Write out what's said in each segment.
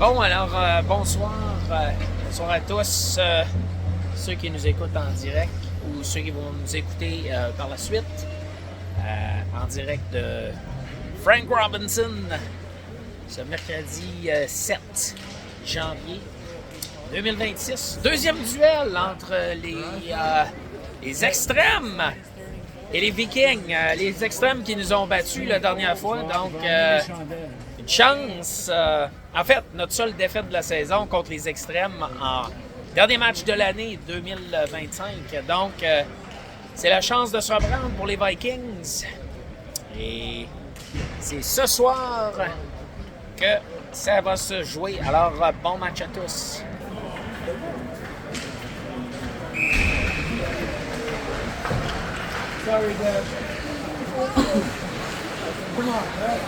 Bon, alors, bonsoir. Bonsoir à tous ceux qui nous écoutent en direct ou ceux qui vont nous écouter par la suite en direct de Frank Robinson ce mercredi 7 janvier 2026. Deuxième duel entre les extrêmes et les Vikings. Les extrêmes qui nous ont battus la dernière fois. Donc, une chance. En fait, notre seule défaite de la saison contre les extrêmes en dernier match de l'année 2025. Donc, c'est la chance de se reprendre pour les Vikings. Et c'est ce soir que ça va se jouer. Alors, bon match à tous. Sorry, Dad. Come on, right?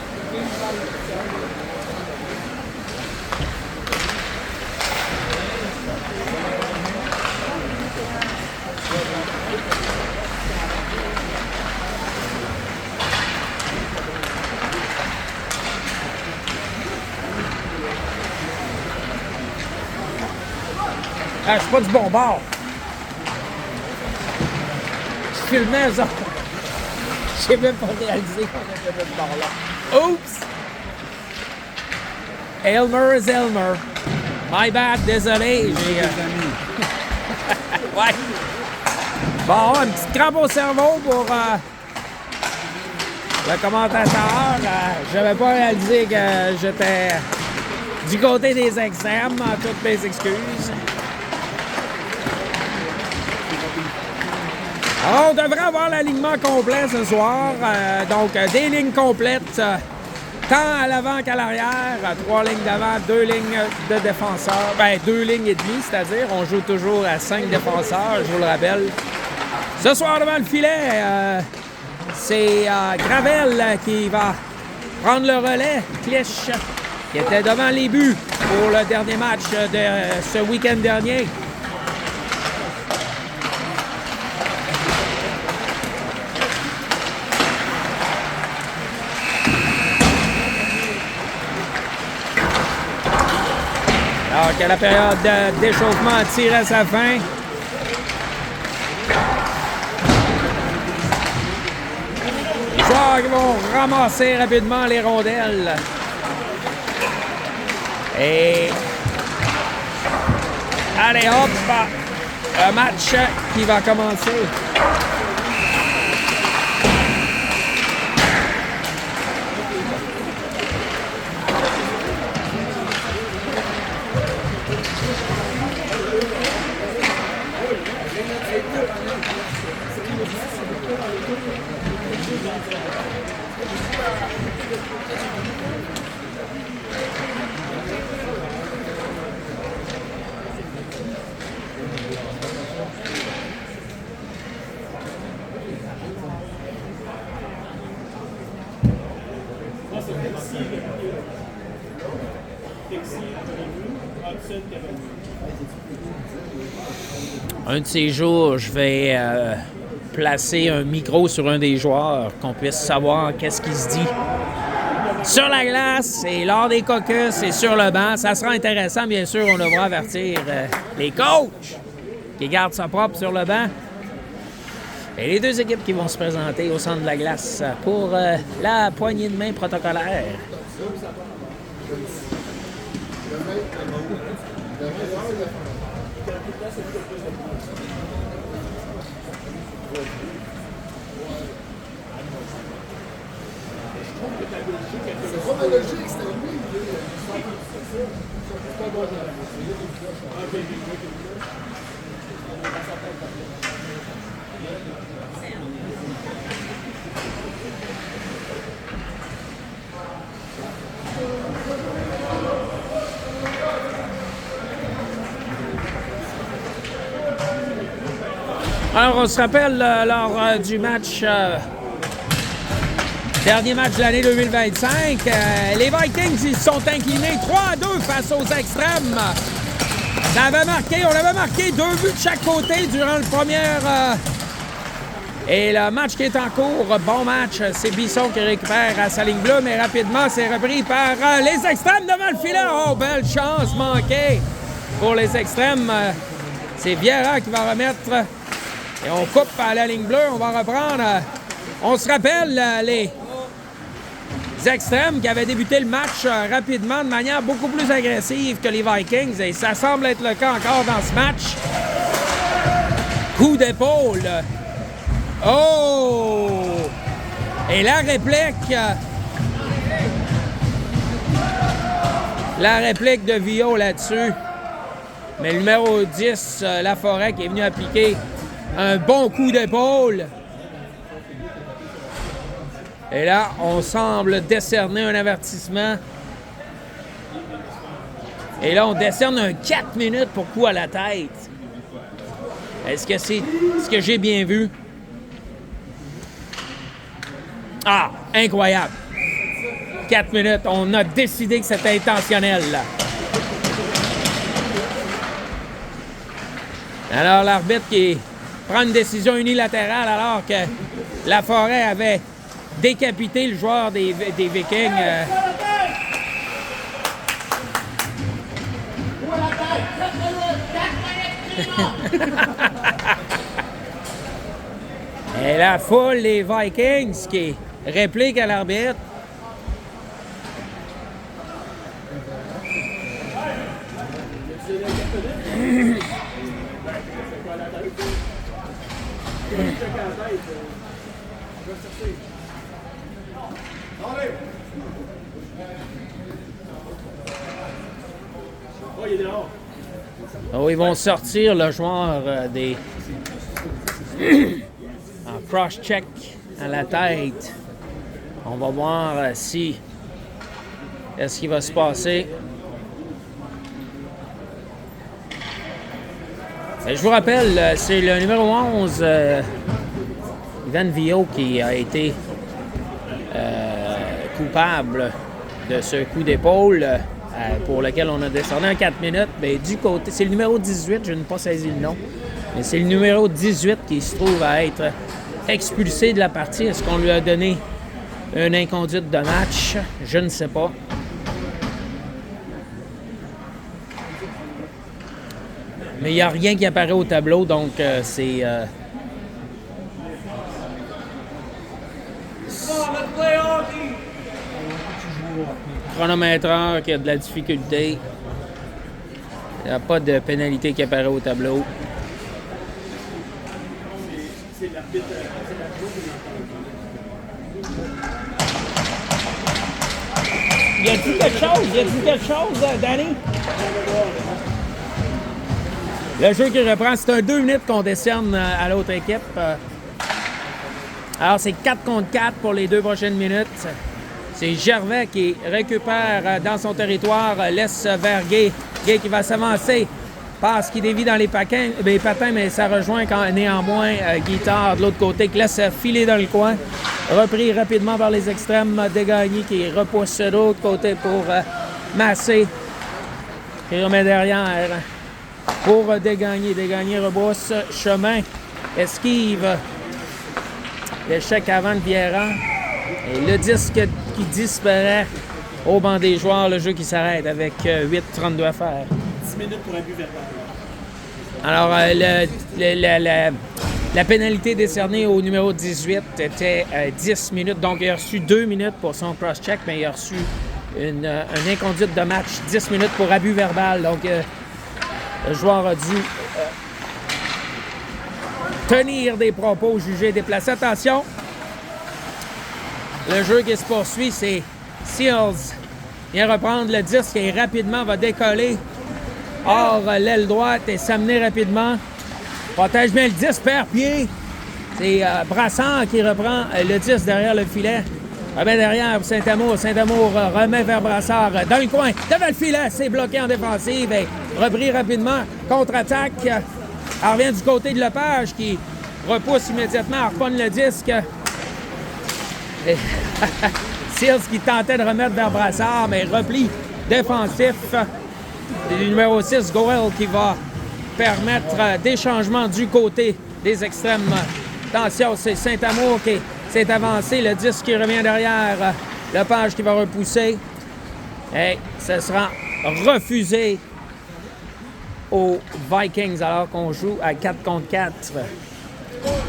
Ah, je suis pas du bon bord. Je filmais ça. J'ai même pas réalisé qu'on était de ce bord-là. Oups! Elmer is Elmer. My bad, désolé. J'ai. Ouais. Bon, une petite crampe au cerveau pour le commentateur. J'avais pas réalisé que j'étais du côté des extrêmes. Toutes mes excuses. Alors, on devrait avoir l'alignement complet ce soir. Donc, des lignes complètes, tant à l'avant qu'à l'arrière. 3 lignes d'avant, 2 lignes de défenseurs. Ben, 2 lignes et demie, c'est-à-dire, on joue toujours à 5 défenseurs, je vous le rappelle. Ce soir, devant le filet, c'est Gravel qui va prendre le relais. Clich, qui était devant les buts pour le dernier match de ce week-end dernier. Alors que la période d'échauffement tire à sa fin. Les joueurs qui vont ramasser rapidement les rondelles. Et allez hop, un match qui va commencer. Un de ces jours, je vais placer un micro sur un des joueurs, qu'on puisse savoir qu'est-ce qui se dit sur la glace et lors des caucus et sur le banc. Ça sera intéressant, bien sûr. On devra avertir les coachs qui gardent ça propre sur le banc. Et les deux équipes qui vont se présenter au centre de la glace pour la poignée de main protocolaire. C'est pas logique, c'était lui. Alors, on se rappelle lors du match, dernier match de l'année 2025, les Vikings ils se sont inclinés 3-2 face aux extrêmes. On avait marqué 2 buts de chaque côté durant le Et le match qui est en cours, bon match, c'est Bisson qui récupère à sa ligne bleue, mais rapidement, c'est repris par les extrêmes devant le filet. Oh, belle chance manquée pour les extrêmes. C'est Vieira qui va remettre. Et on coupe à la ligne bleue, on va reprendre. On se rappelle les extrêmes qui avaient débuté le match rapidement, de manière beaucoup plus agressive que les Vikings. Et ça semble être le cas encore dans ce match. Coup d'épaule. Oh! Et la réplique. La réplique de Vio là-dessus. Mais le numéro 10, Laforêt, qui est venu appliquer un bon coup d'épaule. Et là, on semble décerner un avertissement. Et là, on décerne un 4 minutes pour coup à la tête. Est-ce que c'est ce que j'ai bien vu? Ah, incroyable. 4 minutes. On a décidé que c'était intentionnel, là. Alors, l'arbitre qui prend une décision unilatérale alors que Laforêt avait décapité le joueur des Vikings. Et la foule, les Vikings qui répliquent à l'arbitre. Oh, ils vont sortir le joueur des en cross-check à la tête. On va voir si est-ce qu'il va se passer. Et je vous rappelle, c'est le numéro 11, Ivan Vio, qui a été coupable de ce coup d'épaule pour lequel on a descendu en 4 minutes. Bien, du côté, c'est le numéro 18, je n'ai pas saisi le nom, mais c'est le numéro 18 qui se trouve à être expulsé de la partie. Est-ce qu'on lui a donné une inconduite de match? Je ne sais pas. Mais il n'y a rien qui apparaît au tableau, donc c'est... chronométreur qui a de la difficulté. Il n'y a pas de pénalité qui apparaît au tableau. Y a-t-il quelque chose? Y a-t-il quelque chose, Danny? Le jeu qui reprend, c'est un 2 minutes qu'on décerne à l'autre équipe. Alors, c'est 4 contre 4 pour les 2 prochaines minutes. C'est Gervais qui récupère dans son territoire, laisse vers Gay. Gay qui va s'avancer. Passe qui dévie dans les patins, mais ça rejoint néanmoins Guitard de l'autre côté qui laisse filer dans le coin. Repris rapidement par les extrêmes. Degagné qui repousse de l'autre côté pour Massé. Qui remet derrière pour Degagné. Degagné rebrousse chemin. Esquive. L'échec avant de Vieira. Et le disque qui disparaît au banc des joueurs. Le jeu qui s'arrête avec 8:32 à faire. 10 minutes pour un but verbal. Alors, la pénalité décernée au numéro 18 était 10 minutes. Donc, il a reçu 2 minutes pour son cross-check, mais il a reçu une inconduite de match, 10 minutes pour abus verbal. Donc, le joueur a dû tenir des propos jugés déplacés. Attention, le jeu qui se poursuit, c'est Seals. Vient reprendre le disque et rapidement va décoller hors l'aile droite et s'amener rapidement. Protège bien le disque, perd pied. C'est Brassard qui reprend le disque derrière le filet. Remet derrière Saint-Amour. Saint-Amour remet vers Brassard dans le coin. Devant le filet, c'est bloqué en défensive et repris rapidement. Contre-attaque. Elle revient du côté de Lepage qui repousse immédiatement, repogne le disque. Seals qui tentait de remettre vers Brassard, mais repli défensif du numéro 6, Goel, qui va permettre des changements du côté des extrêmes Attention, c'est Saint-Amour qui s'est avancé. Le 10 qui revient derrière. Lepage qui va repousser. Et ce sera refusé aux Vikings alors qu'on joue à 4 contre 4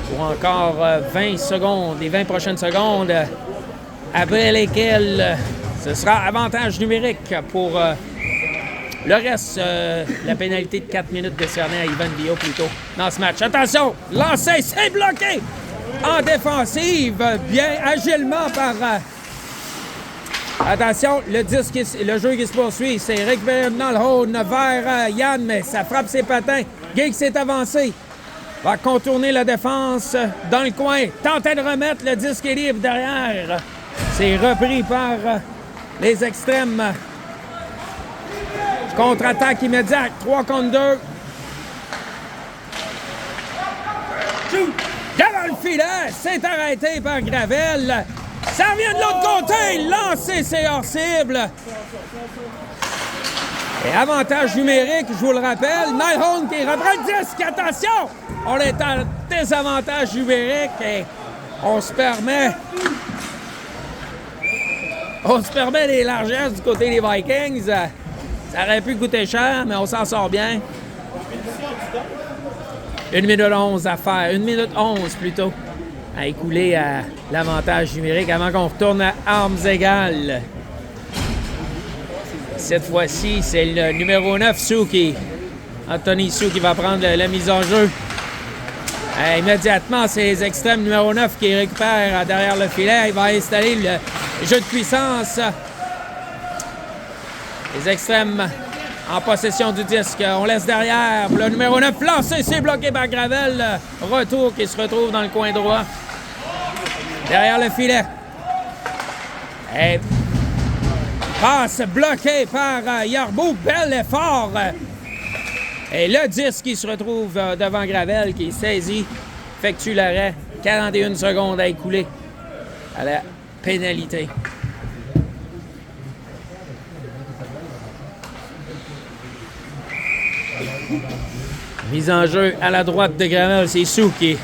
pour encore 20 secondes, les 20 prochaines secondes, après lesquelles ce sera avantage numérique pour le reste, la pénalité de 4 minutes décernée à Ivan Bio plutôt dans ce match. Attention, lancé, c'est bloqué en défensive, bien agilement par... Attention, le jeu qui se poursuit, c'est récupéré dans le hold vers Yann, mais ça frappe ses patins. Gay qui s'est avancé, va contourner la défense dans le coin, tentait de remettre le disque est libre derrière. C'est repris par les extrêmes. Contre-attaque immédiate, 3 contre 2. Devant le filet, c'est arrêté par Gravel. Ça vient de l'autre côté, lancé, c'est hors cible. Et avantage numérique, je vous le rappelle, Nyholm qui reprend le disque, attention! On est en désavantage numérique et on se permet des largesses du côté des Vikings. Ça aurait pu coûter cher, mais on s'en sort bien. 1 minute 11 à faire, 1 minute 11 plutôt, à écouler à l'avantage numérique avant qu'on retourne à armes égales. Cette fois-ci, c'est le numéro 9, Anthony Sou qui va prendre la mise en jeu. Immédiatement, c'est les extrêmes numéro 9 qui récupère derrière le filet. Il va installer le jeu de puissance. Les extrêmes en possession du disque. On laisse derrière le numéro 9 lancé. C'est bloqué par Gravel. Retour qui se retrouve dans le coin droit. Derrière le filet. Et passe bloquée par Yarbou. Bel effort. Et le disque qui se retrouve devant Gravel qui saisit, effectue l'arrêt. 41 secondes à écouler à la pénalité. Mise en jeu à la droite de Gravel, c'est Sou qui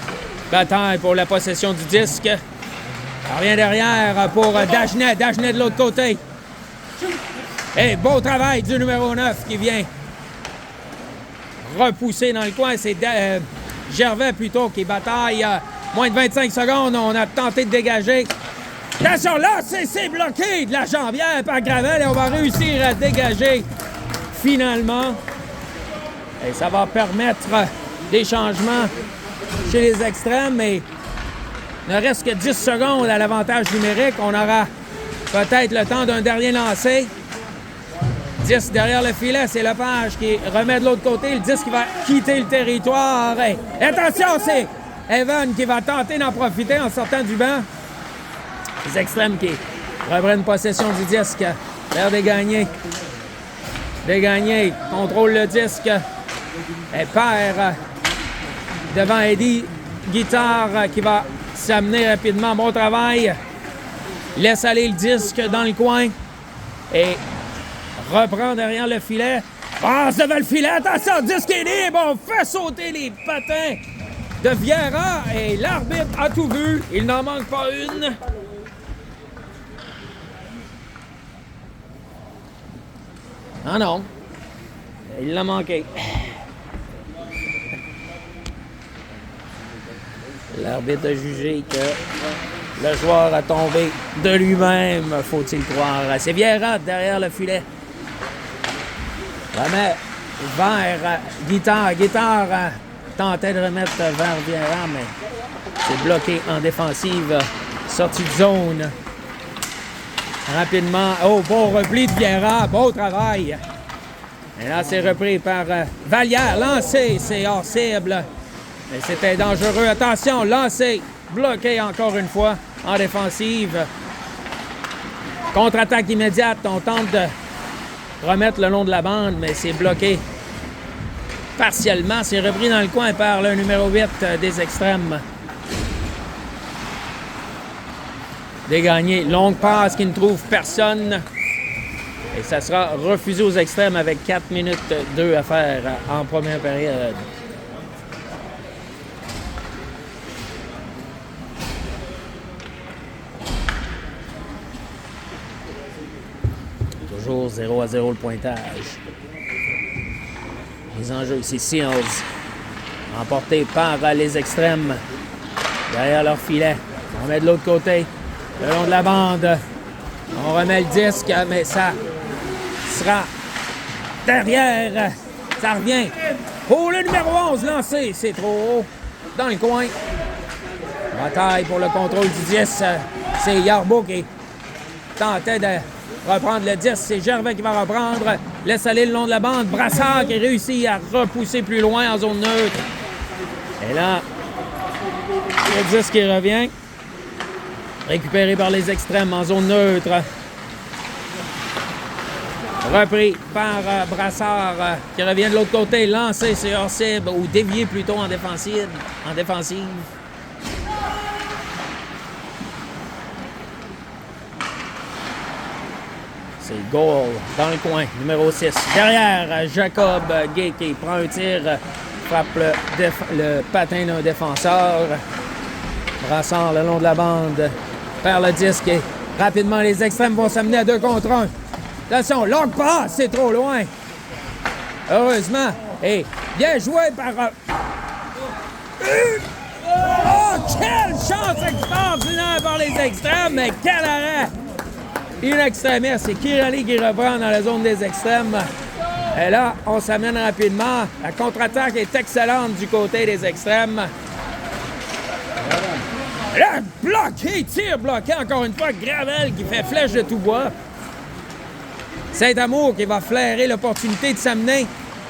bataille pour la possession du disque. Ça revient derrière pour Dagenet. Dagenet de l'autre côté. Et beau travail du numéro 9 qui vient repousser dans le coin. C'est Gervais plutôt qui bataille. Moins de 25 secondes, on a tenté de dégager. Attention, là, c'est bloqué de la jambière par Gravel et on va réussir à dégager finalement. Et ça va permettre des changements chez les extrêmes, mais il ne reste que 10 secondes à l'avantage numérique. On aura peut-être le temps d'un dernier lancer. 10 derrière le filet, c'est Lepage qui remet de l'autre côté. Le 10 qui va quitter le territoire. Et attention, c'est Evan qui va tenter d'en profiter en sortant du banc. Les extrêmes qui reprennent possession du disque vers Desgagnés. Desgagnés contrôle le disque et perd devant Eddie Guitare qui va s'amener rapidement. Bon travail. Laisse aller le disque dans le coin et reprend derrière le filet. Passe devant le filet. Attention, disque est libre. On fait sauter les patins de Vieira et l'arbitre a tout vu. Il n'en manque pas une. Ah non. Il l'a manqué. L'arbitre a jugé que le joueur a tombé de lui-même, faut-il croire. C'est Vieira derrière le filet. Remet vers Guitare. Guitare tentait de remettre vers Vieira, mais c'est bloqué en défensive. Sortie de zone. Rapidement. Oh, beau repli de Vieira. Beau travail. Et là, c'est repris par Vallière. Lancé, c'est hors cible. Mais c'était dangereux. Attention, lancé. Bloqué encore une fois en défensive. Contre-attaque immédiate. On tente de remettre le long de la bande, mais c'est bloqué partiellement. C'est repris dans le coin par le numéro 8 des extrêmes. Desgagnés. Longue passe qui ne trouve personne. Et ça sera refusé aux extrêmes avec 4 minutes 2 à faire en première période. Toujours 0-0 le pointage. Les enjeux ici, Seals, emporté par les extrêmes derrière leur filet. On met de l'autre côté, le long de la bande. On remet le disque, mais ça sera derrière. Ça revient. Pour le numéro 11 lancé, c'est trop haut. Dans le coin. Bataille pour le contrôle du 10. C'est Yarbo qui tentait de reprendre le 10. C'est Gervais qui va reprendre. Laisse aller le long de la bande. Brassard qui réussit à repousser plus loin en zone neutre. Et là, le 10 qui revient. Récupéré par les extrêmes en zone neutre. Repris par Brassard qui revient de l'autre côté. Lancé, c'est hors cible ou dévié plutôt en défensive. C'est goal dans le coin, numéro 6. Derrière, Jacob Gay qui prend un tir, frappe le patin d'un défenseur. Brassard le long de la bande, perd le disque et rapidement les extrêmes vont s'amener à 2 contre 1. Attention, long passe, c'est trop loin. Heureusement, et bien joué par... Oh, quelle chance extraordinaire par les extrêmes, mais quel arrêt! Une extrémiste, c'est Kirali qui reprend dans la zone des extrêmes. Et là, on s'amène rapidement. La contre-attaque est excellente du côté des extrêmes. Là, bloqué, tir bloqué encore une fois. Gravel qui fait flèche de tout bois. Saint-Amour qui va flairer l'opportunité de s'amener.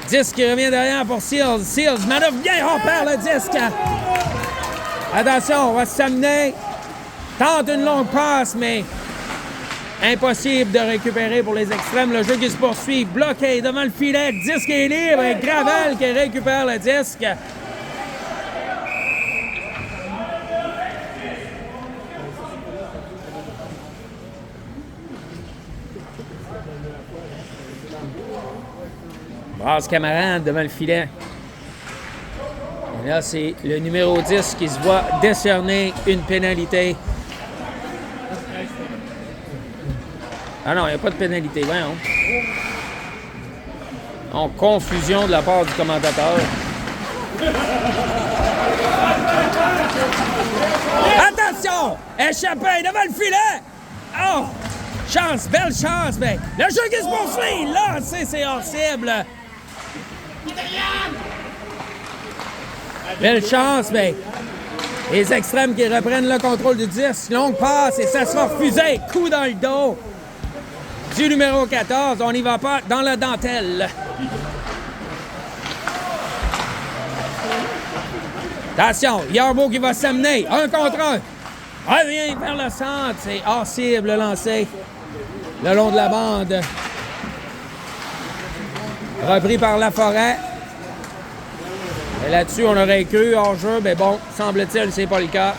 Disque qui revient derrière pour Seals. Seals manœuvre bien, on perd le disque. Attention, on va s'amener. Tente une longue passe, mais impossible de récupérer pour les extrêmes. Le jeu qui se poursuit, bloqué devant le filet. Disque est libre et Gravel qui récupère le disque. Brasse camarade devant le filet. Et là, c'est le numéro 10 qui se voit décerner une pénalité. Ah non, il n'y a pas de pénalité. Voyons. En confusion de la part du commentateur. Attention! Échappé devant le filet! Oh! Chance, belle chance, mais le jeu qui se poursuit! Là, c'est hors cible! Belle chance, mais les extrêmes qui reprennent le contrôle du 10. Longue passe et ça sera refusé. Coup dans le dos du numéro 14. On n'y va pas dans la dentelle. Attention, Yarbo qui va s'amener. 1 contre 1. Revient vers le centre. C'est hors cible lancé le long de la bande. Repris par Laforêt. Et là-dessus, on aurait cru hors-jeu, mais bon, semble-t-il, c'est pas le cas.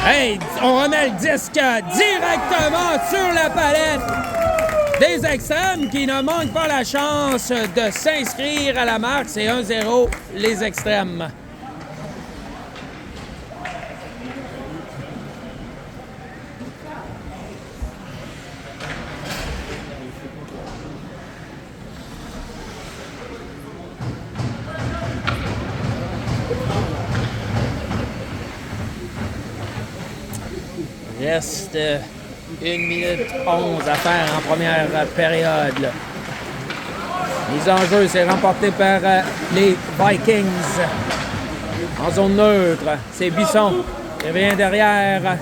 Hey, on remet le disque directement sur la palette des extrêmes qui ne manquent pas la chance de s'inscrire à la marque. C'est 1-0, les extrêmes. Il reste 1 minute 11 à faire en première période. Là. Les enjeux, c'est remporté par les Vikings. En zone neutre, c'est Bisson qui revient derrière.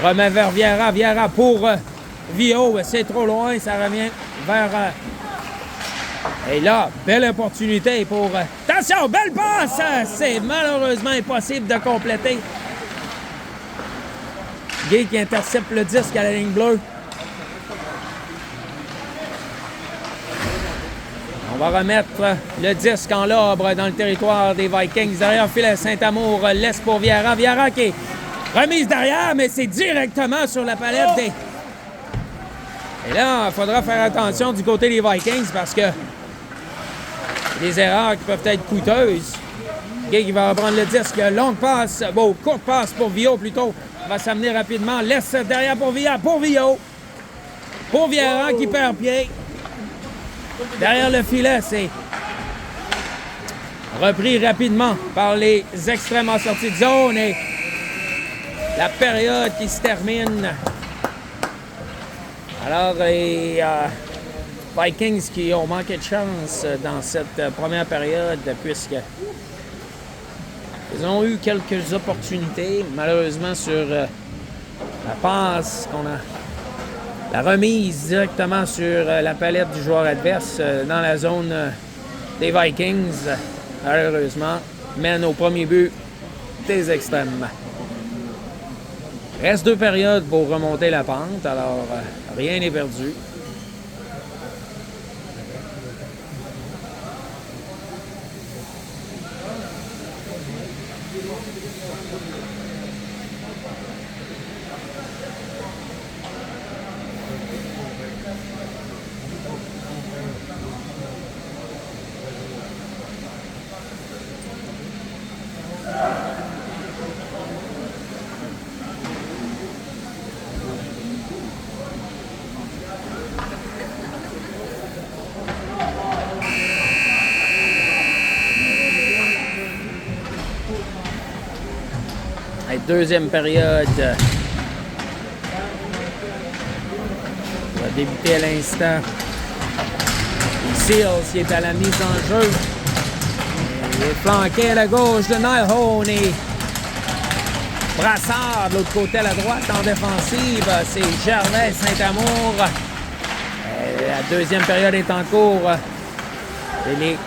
Remet vers Viera. Viera pour Vio. C'est trop loin, ça revient vers... Et là, belle opportunité pour... Attention, belle passe! C'est malheureusement impossible de compléter. Gay qui intercepte le disque à la ligne bleue. On va remettre le disque en lobre dans le territoire des Vikings. Derrière filet Saint-Amour, laisse pour Viera. Viera qui est remise derrière, mais c'est directement sur la palette des... Et là, il faudra faire attention du côté des Vikings parce que des erreurs qui peuvent être coûteuses. Gay qui va reprendre le disque. Longue passe, courte passe pour Vio plutôt. va s'amener rapidement. Laisse derrière pour Villot. Pour Vieira qui perd pied. Derrière le filet, c'est repris rapidement par les extrêmes en sortie de zone et la période qui se termine. Alors, les Vikings qui ont manqué de chance dans cette première période puisque ils ont eu quelques opportunités, malheureusement sur la passe qu'on a, la remise directement sur la palette du joueur adverse dans la zone des Vikings, malheureusement, mène au premier but des extrêmes. Reste 2 périodes pour remonter la pente, alors rien n'est perdu. Deuxième période va débuter à l'instant. Seals qui est à la mise en jeu. Il est flanqué à la gauche de Nilehone et Brassard de l'autre côté à la droite en défensive. C'est Gervais Saint-Amour. La deuxième période est en cours. Et les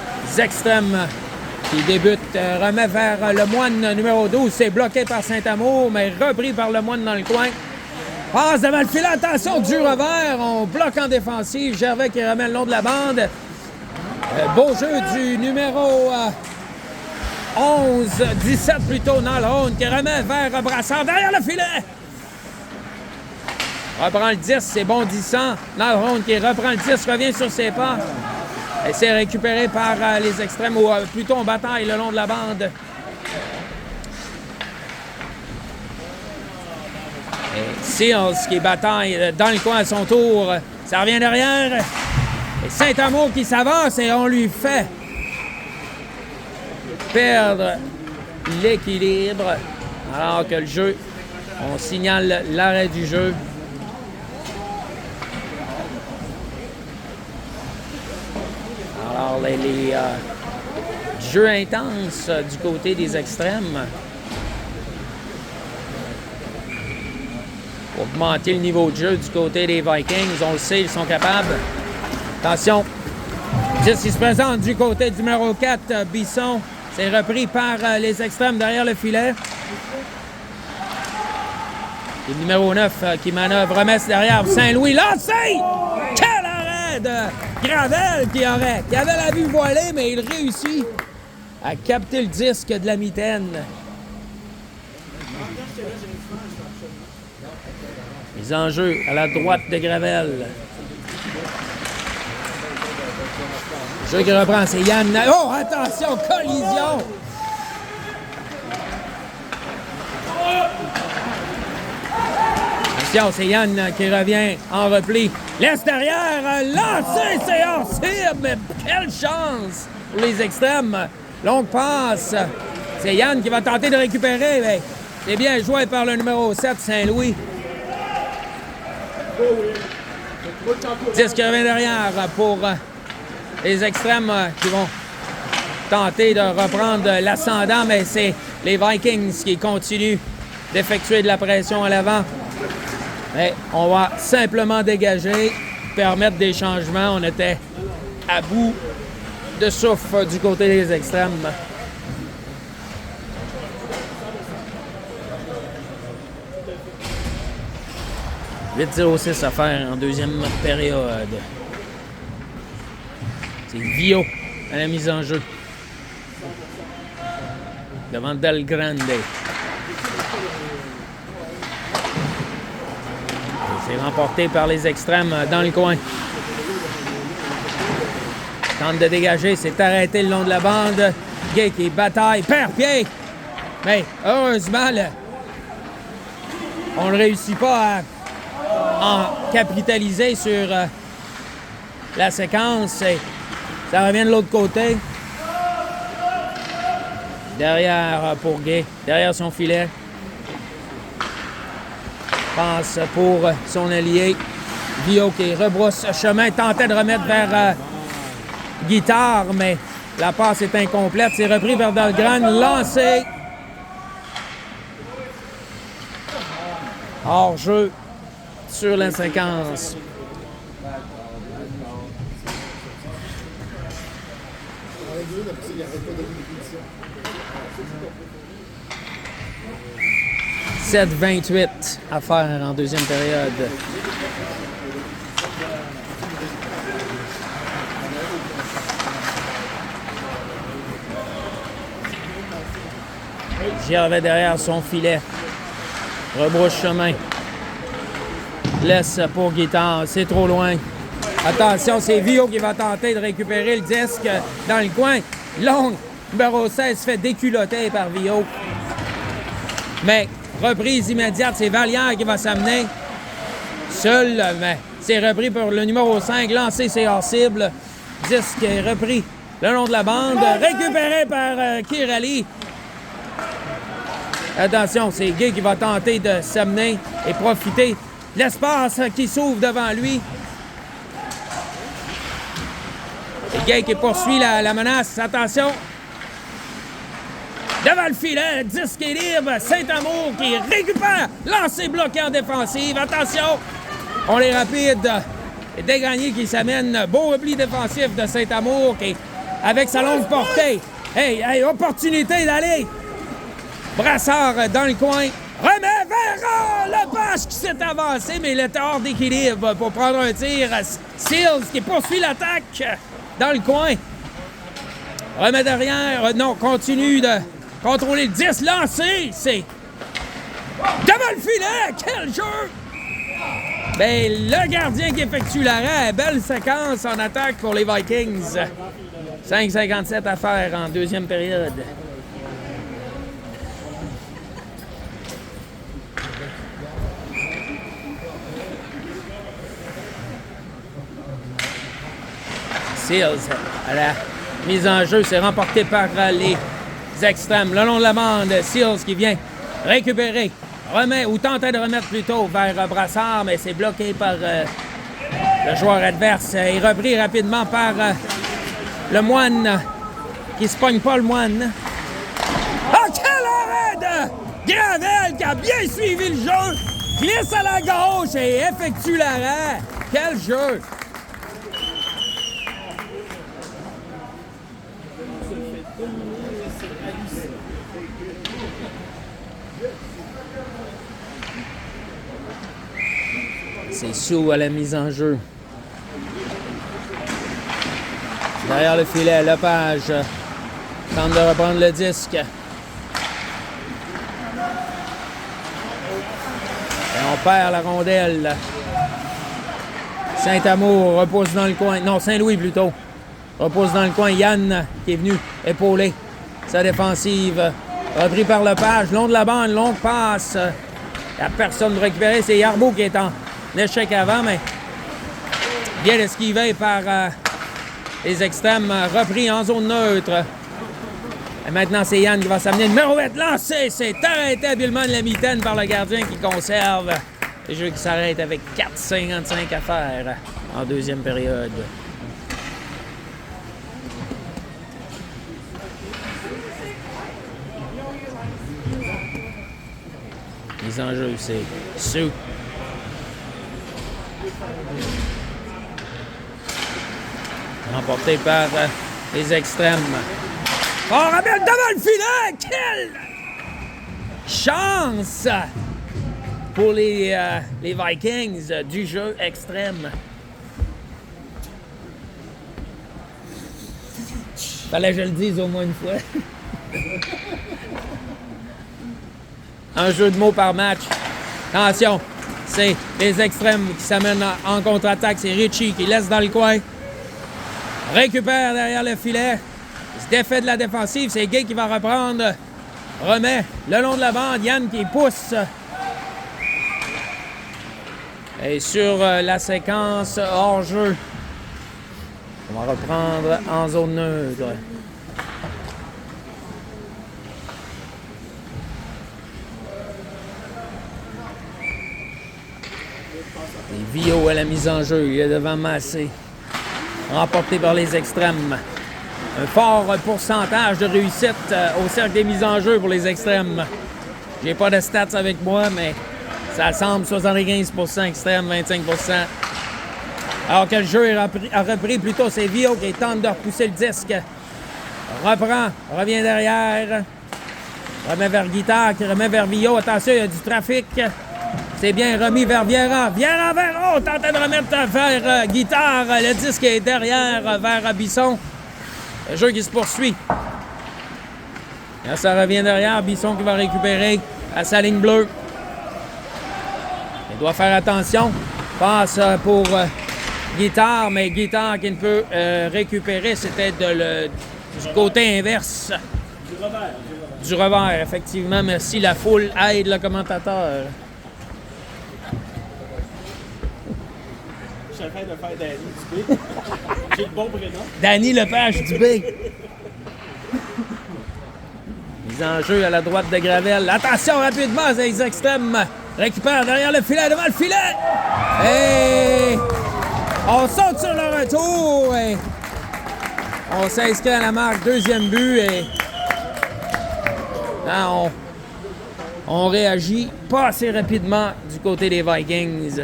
extrêmes qui débute, remet vers le Moine numéro 12. C'est bloqué par Saint-Amour, mais repris par le Moine dans le coin. Passe devant le filet. Attention, du revers. On bloque en défensive. Gervais qui remet le long de la bande. Beau jeu du numéro 17 plutôt, Nalhone, qui remet vers Brassard derrière le filet. Reprend le 10, c'est bondissant. Nalhone qui reprend le 10, revient sur ses pas. Et c'est récupéré par les extrêmes, ou plutôt en bataille le long de la bande. Et Seals qui bataille dans le coin à son tour. Ça revient derrière. Et Saint-Amour qui s'avance et on lui fait perdre l'équilibre. Alors que le jeu, on signale l'arrêt du jeu. Alors, les jeux intenses du côté des extrêmes. Pour augmenter le niveau de jeu du côté des Vikings, on le sait, ils sont capables. Attention, 10 qui se présente du côté du numéro 4, Bisson. C'est repris par les extrêmes derrière le filet. Et le numéro 9 qui manœuvre, remesse derrière Saint-Louis. Lancé! Quel arrêt de Gravel qui avait la vue voilée, mais il réussit à capter le disque de la mitaine. Mise en jeu à la droite de Gravel. Le jeu qui reprend, c'est Yann. Oh, attention, collision! Attention, c'est Yann qui revient en repli. Laisse derrière, lancé, c'est hors cible, mais quelle chance pour les extrêmes. Longue passe. C'est Yann qui va tenter de récupérer, mais c'est bien joué par le numéro 7, Saint-Louis. 10 qui revient derrière pour les extrêmes qui vont tenter de reprendre l'ascendant, mais c'est les Vikings qui continuent d'effectuer de la pression à l'avant. Mais on va simplement dégager, permettre des changements. On était à bout de souffle du côté des extrêmes. « 8-0-6 à faire en deuxième période. C'est Vio à la mise en jeu. Devant Del Grande. C'est remporté par les extrêmes dans le coin. Tente de dégager, c'est arrêté le long de la bande. Gay qui bataille, perd pied. Mais heureusement, on ne réussit pas à en capitaliser sur la séquence. Et ça revient de l'autre côté. Derrière pour Gay, derrière son filet. Passe pour son allié. Vio qui rebrousse chemin, tentait de remettre vers Guitare, mais la passe est incomplète. C'est repris vers Dahlgren, lancé. Hors-jeu sur la séquence. « 7-28 à faire en deuxième période. Gervais derrière son filet. Rebrousse chemin. Laisse pour Guitare. C'est trop loin. Attention, c'est Vio qui va tenter de récupérer le disque dans le coin. Long, numéro 16, fait déculotter par Vio. Mais reprise immédiate, c'est Vallière qui va s'amener. Seul, mais c'est repris pour le numéro 5. Lancé, c'est hors cible. Disque est repris le long de la bande. Récupéré par Kirali. Attention, c'est Gay qui va tenter de s'amener et profiter de l'espace qui s'ouvre devant lui. Et Gay qui poursuit la menace. Attention. Devant le filet, disque est libre. Saint-Amour qui récupère. Lancé bloqué en défensive. Attention. On est rapide. Et Desgagnés qui s'amène. Beau repli défensif de Saint-Amour qui, avec sa longue portée. Hey, opportunité d'aller. Brassard dans le coin. Remet vers Lepage qui s'est avancé, mais il était hors d'équilibre pour prendre un tir. Seals qui poursuit l'attaque dans le coin. Remet derrière. Non, continue de contrôler le 10. Lancé. C'est devant le filet. Quel jeu! Ben, le gardien qui effectue l'arrêt. Belle séquence en attaque pour les Vikings. 5,57 à faire en deuxième période. Seals à la mise en jeu, c'est remporté par les extrêmes. Le long de la bande, Seals qui vient récupérer, remet ou tentait de remettre plutôt vers Brassard, mais c'est bloqué par le joueur adverse et repris rapidement par le Moine qui se pogne pas le Moine. Ah, quel arrêt de Gravel qui a bien suivi le jeu, glisse à la gauche et effectue l'arrêt. Quel jeu! C'est Sou à la mise en jeu. Derrière le filet, Lepage tente de reprendre le disque. Et on perd la rondelle. Saint-Amour repose dans le coin. Non, Saint-Louis plutôt. Repose dans le coin. Yann qui est venu épauler sa défensive. Repris par Lepage. Long de la bande, longue passe. Il n'y a personne de récupérer. C'est Yarbeau qui est en échec avant, mais bien esquivé par les extrêmes, repris en zone neutre. Et maintenant, c'est Yann qui va s'amener. Numéro 8 lancé, c'est arrêté habilement de la mitaine par le gardien qui conserve. Le jeu qui s'arrête avec 4,55 à faire en deuxième période. Mise en jeu, c'est Sou. Remporté par les extrêmes. Oh, Rabel devant le filet! Quelle chance pour les Vikings du jeu extrême. Fallait que je le dise au moins une fois. Un jeu de mots par match. Attention, c'est les extrêmes qui s'amènent en contre-attaque. C'est Ritchie qui laisse dans le coin. Récupère derrière le filet. Il se défait de la défensive. C'est Gay qui va reprendre. Remet le long de la bande. Yann qui pousse Et sur la séquence hors-jeu, on va reprendre en zone neutre. Et Vio à la mise en jeu, il est devant Massé. Remporté par les extrêmes. Un fort pourcentage de réussite au cercle des mises en jeu pour les extrêmes. J'ai pas de stats avec moi, mais ça semble 75% extrême, 25%. Alors que le jeu a repris plutôt, c'est Vio qui tente de repousser le disque. Reprend, revient derrière. Remet vers Guitare, qui remet vers Vio. Attention, il y a du trafic. C'est bien remis vers Viera. Viera vers... Oh, tentait de remettre vers Guitare. Le disque est derrière vers Bisson. Le jeu qui se poursuit. Là, ça revient derrière. Bisson qui va récupérer à sa ligne bleue. Il doit faire attention. Passe pour Guitare, mais Guitare qui ne peut récupérer. C'était du côté inverse. Du revers, effectivement. Merci. La foule aide le commentateur. Je suis en train de faire Danny Dubé. J'ai le bon prénom. Danny Lepage Dubé. Mise en jeu à la droite de Gravel. Attention rapidement, les extrêmes. Récupère derrière le filet, devant le filet. Et on saute sur le retour. Et on s'inscrit à la marque. Deuxième but. Et là, on réagit pas assez rapidement du côté des Vikings.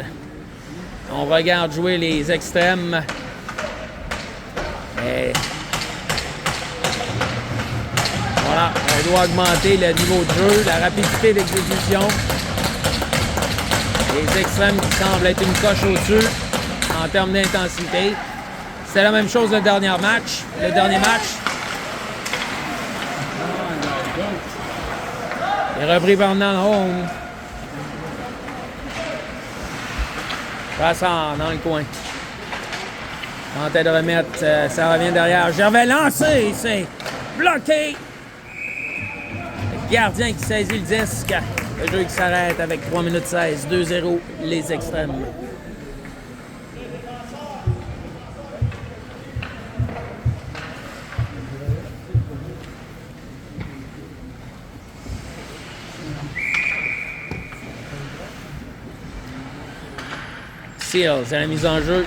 On regarde jouer les extrêmes. Et voilà, on doit augmenter le niveau de jeu, la rapidité d'exécution. Les extrêmes qui semblent être une coche au-dessus en termes d'intensité. C'est la même chose le dernier match. Il est repris par Nanholm. Passant dans le coin. Tentait de remettre, ça revient derrière. Gervais lancé, c'est bloqué. Le gardien qui saisit le disque. Le jeu qui s'arrête avec 3 minutes 16, 2-0, les extrêmes. Seals à la mise en jeu.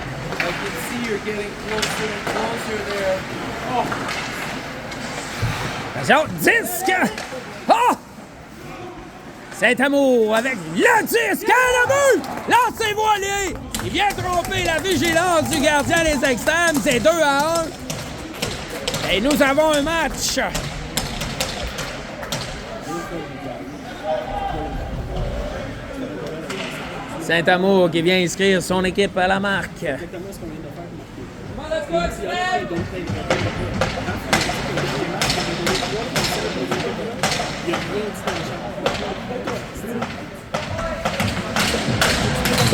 Attention, disque! Oh! Saint-Amour avec le disque à la but! Lancez voilé! Il vient tromper la vigilance du gardien des extrêmes. C'est 2-1. Et nous avons un match. Saint-Amour qui vient inscrire son équipe à la marque.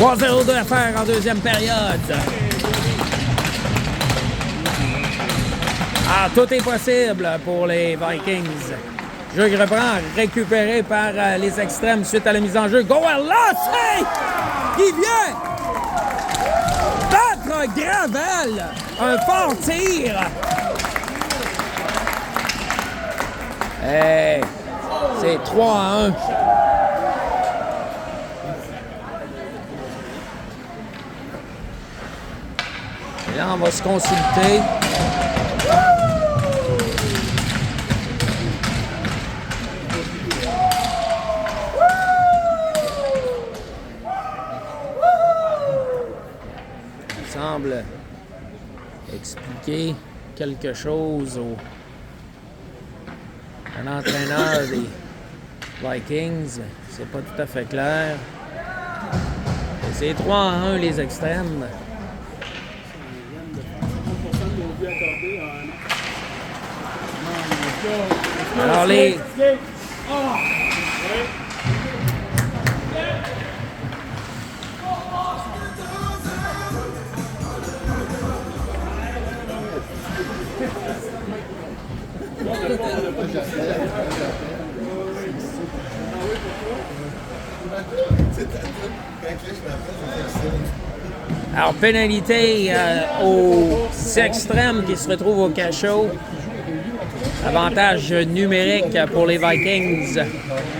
« 3-0 de faire en deuxième période. » Ah, tout est possible pour les Vikings. Jeu qui reprend, récupéré par les extrêmes suite à la mise en jeu. Gower lancé! Qui vient battre Gravel. Un fort tir. Hey, c'est 3-1. Et là, on va se consulter. Semble expliquer quelque chose à l'entraîneur des Vikings. C'est pas tout à fait clair. Et c'est 3-1 les extrêmes. Alors les... C'est ta tête. Quand je m'appelle, Alors, pénalité aux extrêmes qui se retrouvent au cachot. Avantage numérique pour les Vikings.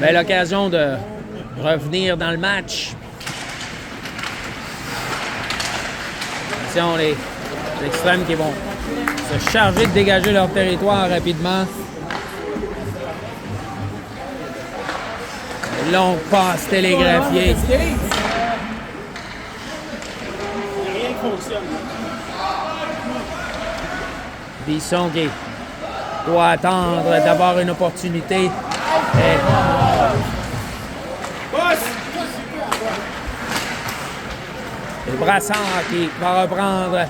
Belle occasion de revenir dans le match. Attention, les extrêmes qui vont se charger de dégager leur territoire rapidement. Longue passe télégraphiée. Rien qui fonctionne. Bisson qui doit attendre d'avoir une opportunité. Et Brassard qui va reprendre,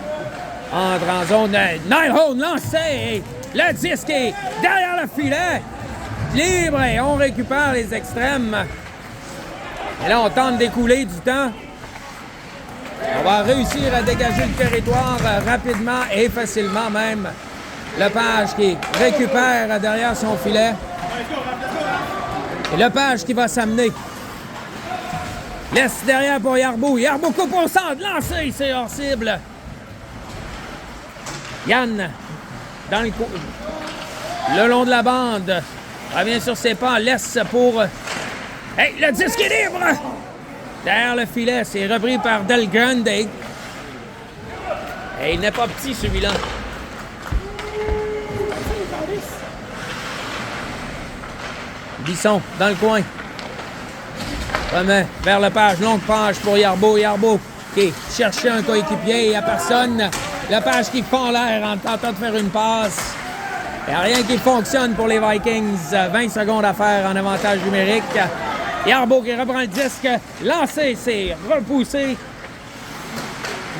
entre en zone. Nighthole lancé. Le disque est derrière le filet. Libre et on récupère les extrêmes. Et là, on tente d'écouler du temps. On va réussir à dégager le territoire rapidement et facilement même. Lepage qui récupère derrière son filet. Et Lepage qui va s'amener. Laisse derrière pour Yarbou. Yarbou coupe au centre. Lancé, c'est hors cible. Yann, dans le long de la bande. Revient sur ses pas. Laisse pour... Hey, le disque est libre! Derrière le filet, c'est repris par Del Grande. Et il n'est pas petit, celui-là. Bisson, dans le coin. Remet vers le page. Longue page pour Yarbou. Yarbou qui cherchait un coéquipier. Il n'y a personne. Le page qui fond l'air en tentant de faire une passe. Il n'y a rien qui fonctionne pour les Vikings. 20 secondes à faire en avantage numérique. Yarbou qui reprend le disque. Lancé, c'est repoussé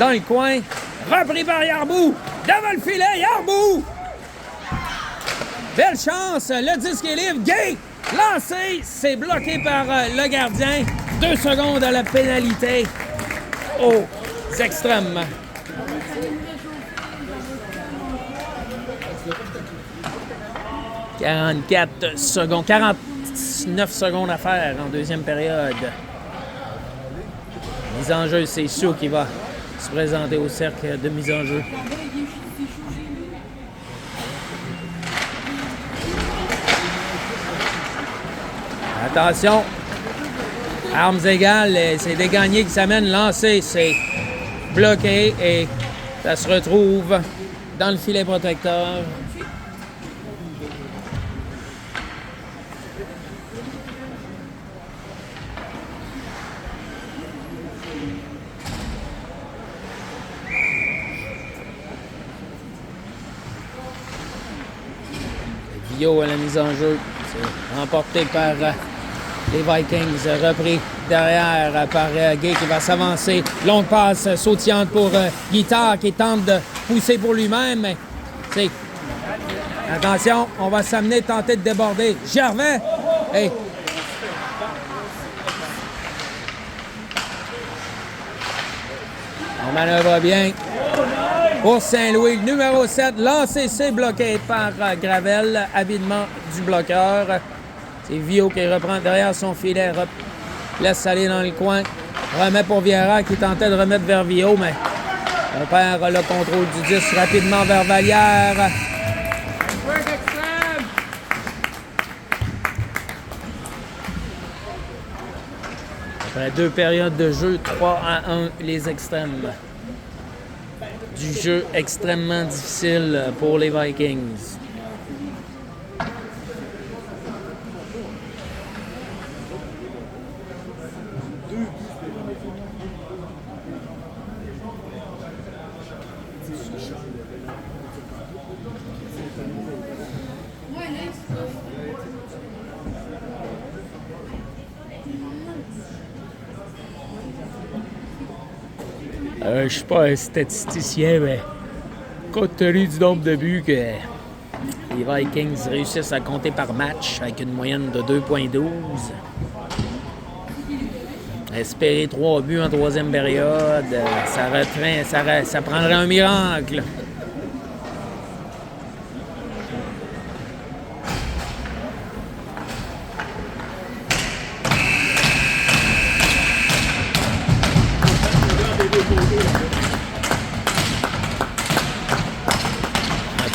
dans le coin. Repris par Yarbou. Devant le filet, Yarbou. Belle chance. Le disque est libre. Gay. Lancé, c'est bloqué par le gardien. 2 secondes à la pénalité aux extrêmes. « 44 secondes, 49 secondes à faire en deuxième période. » Mise en jeu, c'est Sou qui va se présenter au cercle de mise en jeu. Attention, armes égales, c'est des gagnés qui s'amènent. Lancé, c'est bloqué et ça se retrouve dans le filet protecteur. Vio à la mise en jeu, c'est remporté par les Vikings, repris derrière par Gay qui va s'avancer. Longue passe sautillante pour Guitare qui tente de pousser pour lui-même. C'est... Attention, on va s'amener, tenter de déborder. Gervais! Hey. On manœuvre bien. Pour Saint-Louis, le numéro 7, lancé, c'est bloqué par Gravel, avidement du bloqueur. C'est Vio qui reprend derrière son filet, laisse aller dans le coin, remet pour Vieira qui tentait de remettre vers Vio, mais on perd le contrôle du 10 rapidement vers Vallière. Après 2 périodes de jeu, 3-1 les extrêmes. Du jeu extrêmement difficile pour les Vikings. Je suis pas un statisticien, mais compte tenu du nombre de buts que les Vikings réussissent à compter par match avec une moyenne de 2,12, espérer 3 buts en troisième période, ça prendrait un miracle.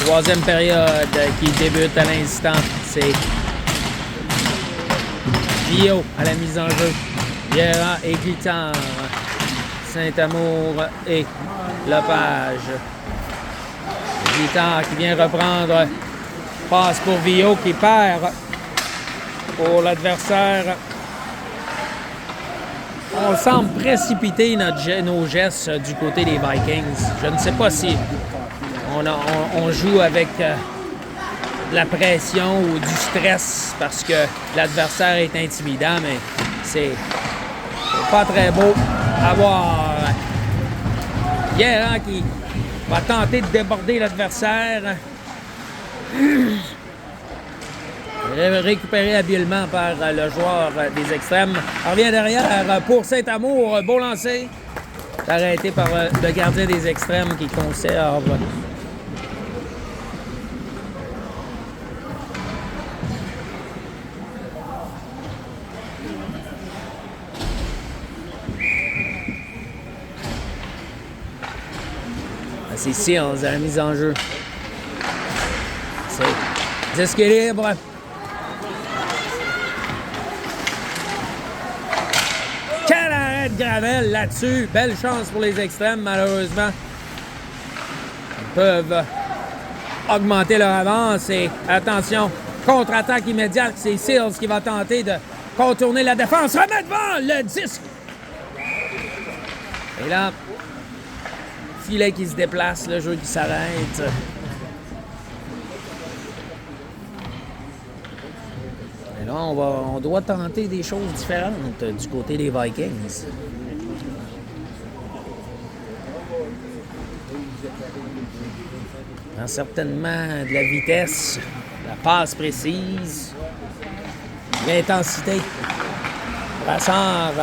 Troisième période qui débute à l'instant. C'est Vio à la mise en jeu. Viera et Guitare. Saint-Amour et Lepage. Guitare qui vient reprendre. Passe pour Vio qui perd pour l'adversaire. On semble précipiter nos gestes du côté des Vikings. Je ne sais pas si on joue avec de la pression ou du stress parce que l'adversaire est intimidant, mais c'est pas très beau à voir. Guérin qui va tenter de déborder l'adversaire. Récupéré habilement par le joueur des extrêmes. On revient derrière pour Saint-Amour. Beau lancer. Arrêté par le gardien des extrêmes qui conserve. C'est Seals à la mise en jeu. C'est disque libre. Quel arrêt de Gravel là-dessus. Belle chance pour les extrêmes, malheureusement. Ils peuvent augmenter leur avance. Et attention, contre-attaque immédiate. C'est Seals qui va tenter de contourner la défense. Remet devant le disque. Et là, filet qui se déplace, le jeu qui s'arrête. Et là, on doit tenter des choses différentes du côté des Vikings. Certainement de la vitesse, la passe précise, l'intensité. Brassard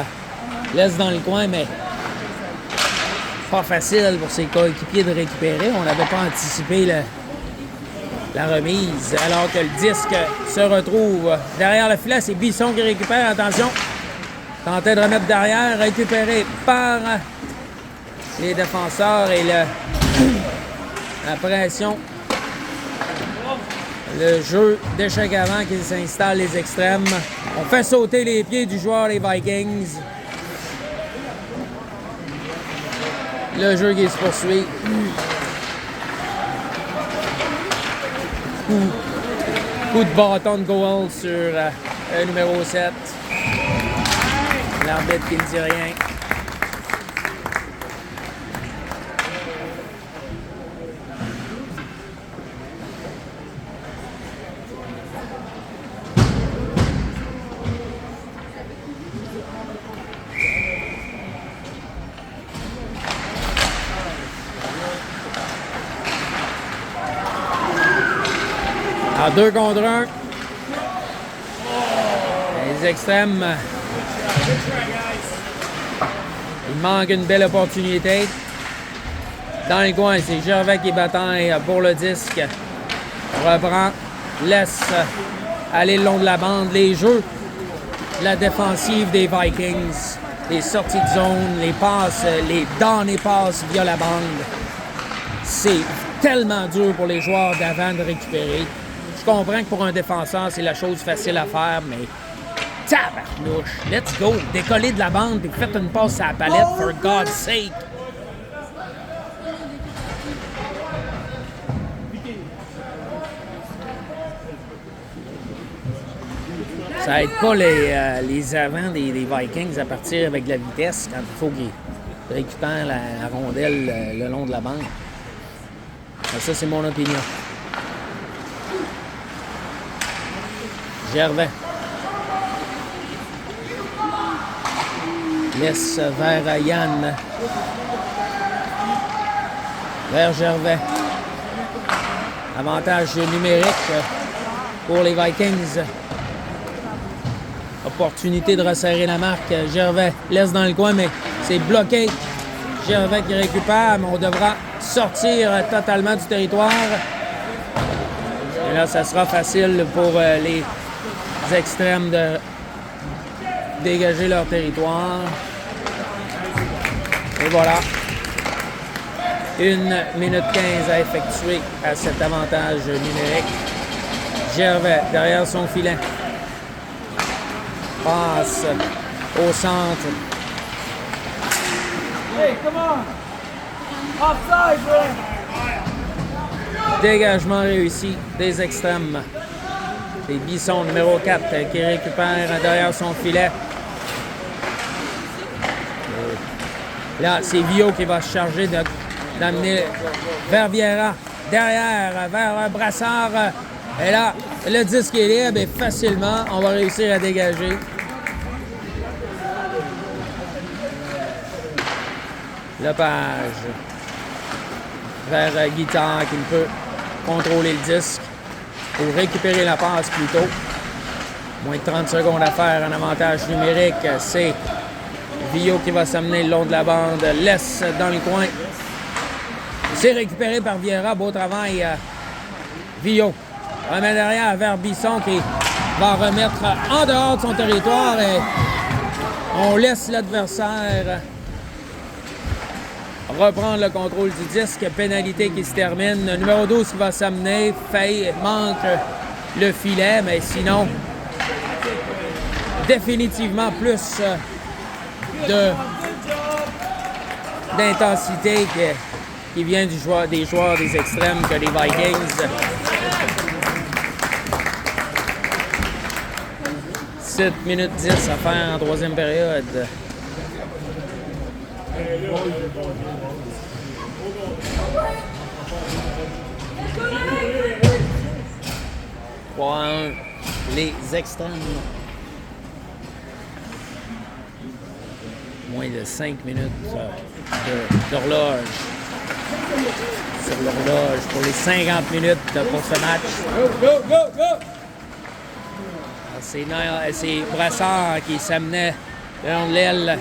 laisse dans le coin, mais pas facile pour ses coéquipiers de récupérer. On n'avait pas anticipé la remise. Alors que le disque se retrouve derrière le filet. C'est Bisson qui récupère. Attention. Tentait de remettre derrière. Récupéré par les défenseurs et la pression. Le jeu d'échec avant qui s'installe les extrêmes. On fait sauter les pieds du joueur des Vikings. Le jeu qui se poursuit. Coup de bâton de goal sur le numéro 7. L'arbitre qui ne dit rien. À 2 contre 1. Les extrêmes. Il manque une belle opportunité. Dans les coins, c'est Gervais qui bataille pour le disque. Reprend. Laisse aller le long de la bande. Les jeux. La défensive des Vikings. Les sorties de zone. Les passes. Les dans les passes via la bande. C'est tellement dur pour les joueurs d'avant de récupérer. Je comprends que pour un défenseur, c'est la chose facile à faire, mais tabarnouche, let's go! Décollez de la bande et faites une passe à la palette, for God's sake! Ça aide pas les avants des Vikings à partir avec de la vitesse quand il faut qu'ils récupèrent la rondelle le long de la bande. Ça, c'est mon opinion. Gervais. Laisse vers Yann. Vers Gervais. Avantage numérique pour les Vikings. Opportunité de resserrer la marque. Gervais laisse dans le coin, mais c'est bloqué. Gervais qui récupère, mais on devra sortir totalement du territoire. Et là, ça sera facile pour les extrêmes de dégager leur territoire. Et voilà. 1 minute 15 à effectuer à cet avantage numérique. Gervais derrière son filet. Passe au centre. Hey, come on! Offside, bro! Dégagement réussi des extrêmes. C'est Bisson, numéro 4, qui récupère derrière son filet. Là, c'est Vio qui va se charger d'amener vers Vieira. Derrière, vers Brassard. Et là, le disque est libre et facilement, on va réussir à dégager. Lepage. Vers Guitard qui ne peut contrôler le disque. Pour récupérer la passe plutôt. Moins de 30 secondes à faire en avantage numérique. C'est Vio qui va s'amener le long de la bande. Laisse dans le coin. C'est récupéré par Vieira. Beau travail. Vio remet derrière vers Bisson qui va remettre en dehors de son territoire. Et on laisse l'adversaire reprendre le contrôle du disque. Pénalité qui se termine. Le numéro 12 qui va s'amener. Manque le filet, mais sinon, définitivement plus d'intensité qui vient des joueurs des extrêmes que les Vikings. 7 minutes 10 à faire en troisième période. 3-1, les extrêmes. Moins de 5 minutes d'horloge. Sur l'horloge pour les 50 minutes pour ce match. Go, go, go, go! C'est Brassard qui s'amenait le long de l'aile.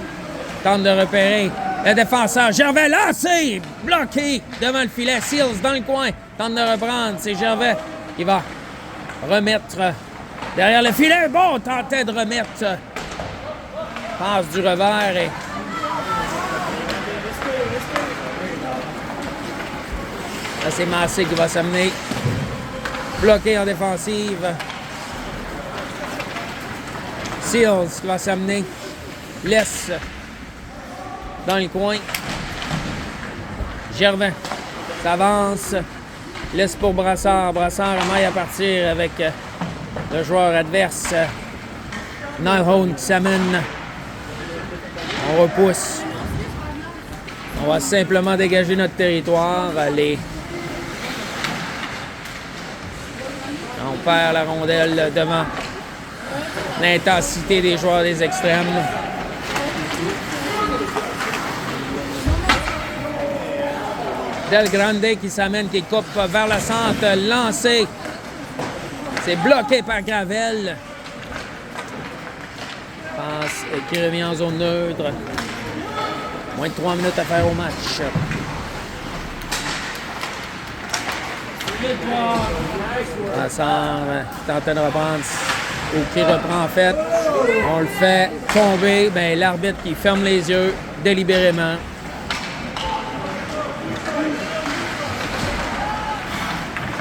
Tente de repérer le défenseur. Gervais lancé, bloqué devant le filet. Seals dans le coin. Tente de reprendre. C'est Gervais qui va remettre derrière le filet. Bon, tentait de remettre. Passe du revers et... Là, c'est Massé qui va s'amener. Bloqué en défensive. Seals qui va s'amener. Laisse dans le coin. Gervais s'avance. Laisse pour Brassard. Brassard amaille à partir avec le joueur adverse. Nylhone qui s'amène. On repousse. On va simplement dégager notre territoire. On perd la rondelle devant l'intensité des joueurs des extrêmes. Del Grande qui s'amène, qui coupe vers le centre, lancé. C'est bloqué par Gravel. Passe qui revient en zone neutre. Moins de 3 minutes à faire au match. Brassard tentait de reprendre, ou qui reprend en fait. On le fait tomber. Ben, l'arbitre qui ferme les yeux délibérément.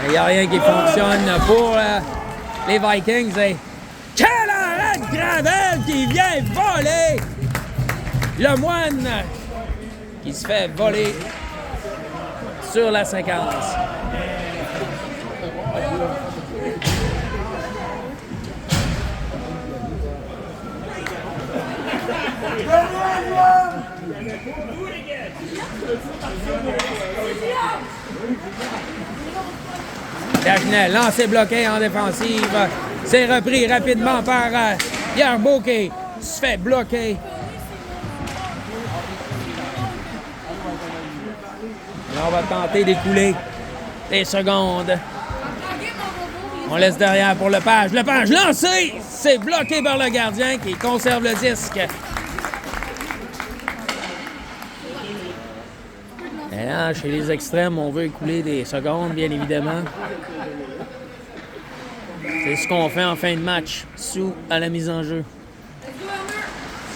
Il n'y a rien qui fonctionne pour les Vikings. Et quel arrêt de Gravel qui vient voler! Le Moine qui se fait voler sur la séquence. Dagenais, lancé bloqué en défensive. C'est repris rapidement par Yerbeau qui se fait bloquer. Là, on va tenter d'écouler des secondes. On laisse derrière pour Lepage. Lepage lancé! C'est bloqué par le gardien qui conserve le disque. Et là, chez les extrêmes, on veut écouler des secondes, bien évidemment. C'est ce qu'on fait en fin de match. Sou à la mise en jeu.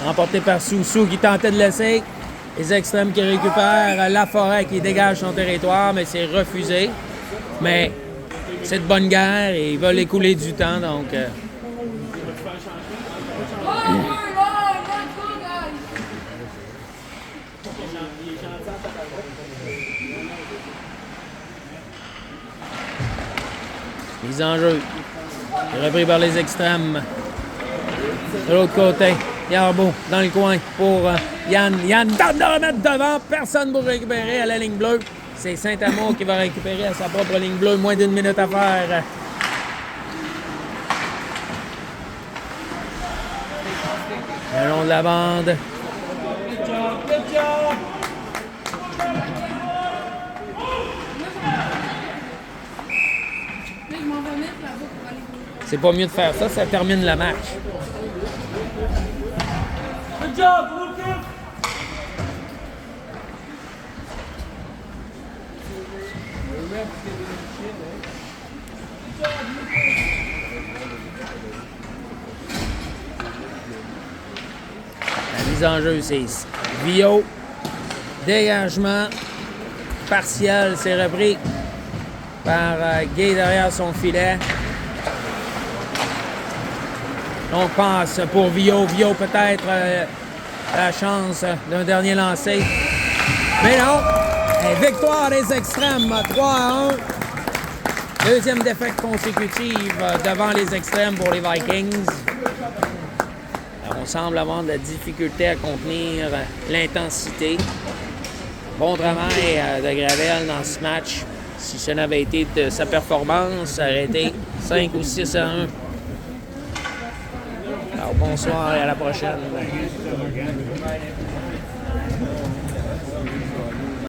Remporté par Sou. Sou qui tentait de laisser. Les extrêmes qui récupèrent Laforêt qui dégage son territoire, mais c'est refusé. Mais c'est de bonne guerre et ils veulent écouler du temps, donc... Mise en jeu. Repris par les extrêmes. De l'autre côté, Yarbo dans le coin pour Yann. Yann tente de remettre devant. Personne pour récupérer à la ligne bleue. C'est Saint-Amour qui va récupérer à sa propre ligne bleue. Moins d'une minute à faire. Le long de la bande. C'est pas mieux de faire ça, ça termine le match. Good job, Lucas! La mise en jeu, c'est Vio. Dégagement partiel, c'est repris par Gay derrière son filet. On passe pour Vio. Vio peut-être la chance d'un dernier lancer. Mais non! Victoire des extrêmes, 3-1. Deuxième défaite consécutive devant les extrêmes pour les Vikings. On semble avoir de la difficulté à contenir l'intensité. Bon travail de Gravel dans ce match. Si ce n'avait été de sa performance, ça aurait été 5 ou 6-1. Alors bonsoir et à la prochaine.